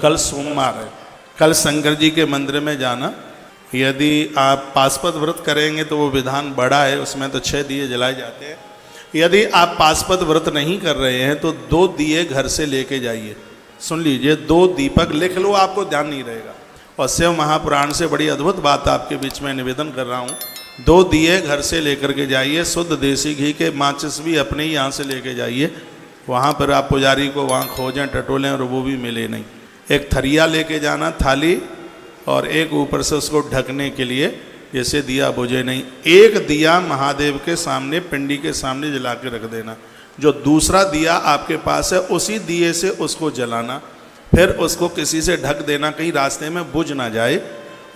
कल सोमवार है, कल शंकर जी के मंदिर में जाना। यदि आप पाशुपत व्रत करेंगे तो वो विधान बड़ा है, उसमें तो 6 दिए जलाए जाते हैं। यदि आप पाशुपत व्रत नहीं कर रहे हैं तो 2 दिए घर से लेके जाइए। सुन लीजिए, 2 दीपक लिख लो, आपको ध्यान नहीं रहेगा। और शिव महापुराण से बड़ी अद्भुत बात आपके बीच में निवेदन कर रहा हूँ। 2 दिए घर से लेकर के जाइए, शुद्ध देसी घी के, माचिस भी अपने ही यहाँ से लेके जाइए। वहाँ पर आप पुजारी को वहाँ खोजें टटोलें और वो भी मिले नहीं। एक थरिया लेके जाना, थाली, और एक ऊपर से उसको ढकने के लिए, जैसे दिया बुझे नहीं। एक दिया महादेव के सामने, पिंडी के सामने जला के रख देना। जो दूसरा दिया आपके पास है उसी दिए से उसको जलाना, फिर उसको किसी से ढक देना, कहीं रास्ते में बुझ ना जाए।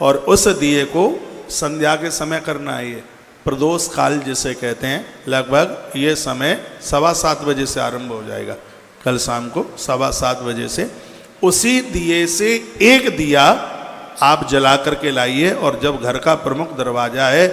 और उस दिए को संध्या के समय करना है। ये प्रदोष काल जिसे कहते हैं, लगभग ये समय 7:15 बजे से आरंभ हो जाएगा। कल शाम को 7:15 बजे से उसी दिए से एक दिया आप जला करके लाइए। और जब घर का प्रमुख दरवाजा है,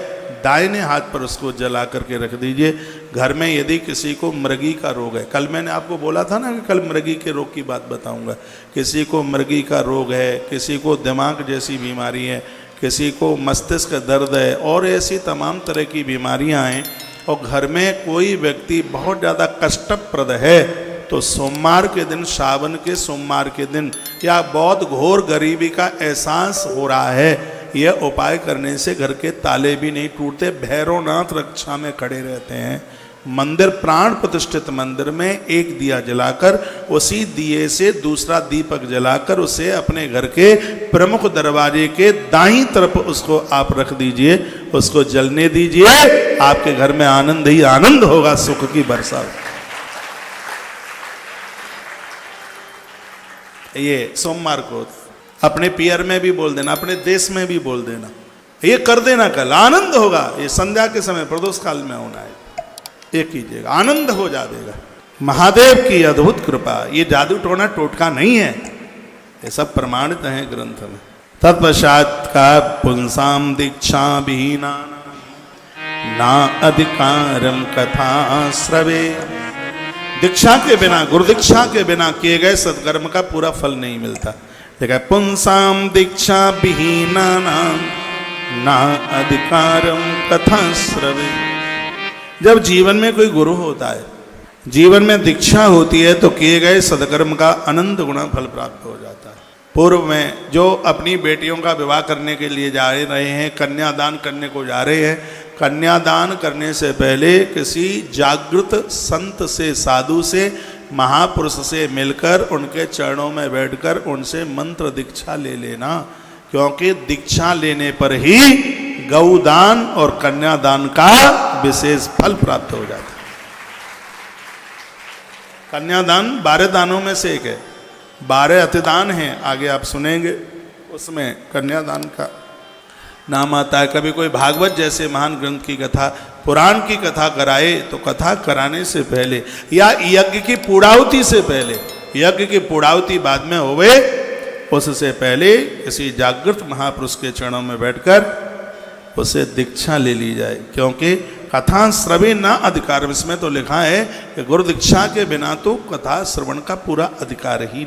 दाहिने हाथ पर उसको जला करके रख दीजिए। घर में यदि किसी को मृगी का रोग है, कल मैंने आपको बोला था ना कि कल मृगी के रोग की बात बताऊंगा। किसी को मृगी का रोग है, किसी को दिमाग जैसी बीमारी है, किसी को मस्तिष्क दर्द है, और ऐसी तमाम तरह की बीमारियां हैं, और घर में कोई व्यक्ति बहुत ज़्यादा कष्टप्रद है, तो सोमवार के दिन, सावन के सोमवार के दिन, या बहुत घोर गरीबी का एहसास हो रहा है, यह उपाय करने से घर के ताले भी नहीं टूटते। भैरवनाथ रक्षा में खड़े रहते हैं। मंदिर, प्राण प्रतिष्ठित मंदिर में एक दिया जलाकर, उसी दिए से दूसरा दीपक जलाकर उसे अपने घर के प्रमुख दरवाजे के दाईं तरफ उसको आप रख दीजिए, उसको जलने दीजिए। आपके घर में आनंद ही आनंद होगा, सुख की वर्षा। ये सोमवार को अपने पियर में भी बोल देना, अपने देश में भी बोल देना, ये कर देना, कल आनंद होगा। ये संध्या के समय प्रदोष काल में होना है, ये कीजिएगा, आनंद हो जाएगा। महादेव की अद्भुत कृपा, ये जादू टोना टोटका नहीं है, ये सब प्रमाणित है ग्रंथ में। तत्पश्चात का पुंसाम दीक्षा विहीना ना अधिकारम कथा श्रवे। दीक्षा के बिना, गुरु दीक्षा के बिना किए गए सत्कर्म का पूरा फल नहीं मिलता। देखा, पुंसाम दीक्षा विहीना ना अधिकारम कथा श्रवे। जब जीवन में कोई गुरु होता है, जीवन में दीक्षा होती है, तो किए गए सत्कर्म का अनंत गुना फल प्राप्त हो जाता है। पूर्व में जो अपनी बेटियों का विवाह करने के लिए जा रहे हैं, कन्यादान करने को जा रहे हैं, कन्यादान करने से पहले किसी जागृत संत से, साधु से, महापुरुष से मिलकर उनके चरणों में बैठकर उनसे मंत्र दीक्षा ले लेना। क्योंकि दीक्षा लेने पर ही गौदान और कन्यादान का विशेष फल प्राप्त हो जाता है। कन्यादान 12 दानों में से एक है, 12 अतिदान हैं, आगे आप सुनेंगे, उसमें कन्यादान का नाम आता है। कभी कोई भागवत जैसे महान ग्रंथ की कथा, पुराण की कथा कराए, तो कथा कराने से पहले या यज्ञ की पूर्णाहुति से पहले, यज्ञ की पूर्णाहुति बाद में होवे, उससे पहले किसी जागृत महापुरुष के चरणों में बैठकर उसे दीक्षा ले ली जाए। क्योंकि कथा श्रवे ना अधिकार, इसमें तो लिखा है कि गुरु दीक्षा के बिना तो कथा श्रवण का पूरा अधिकार ही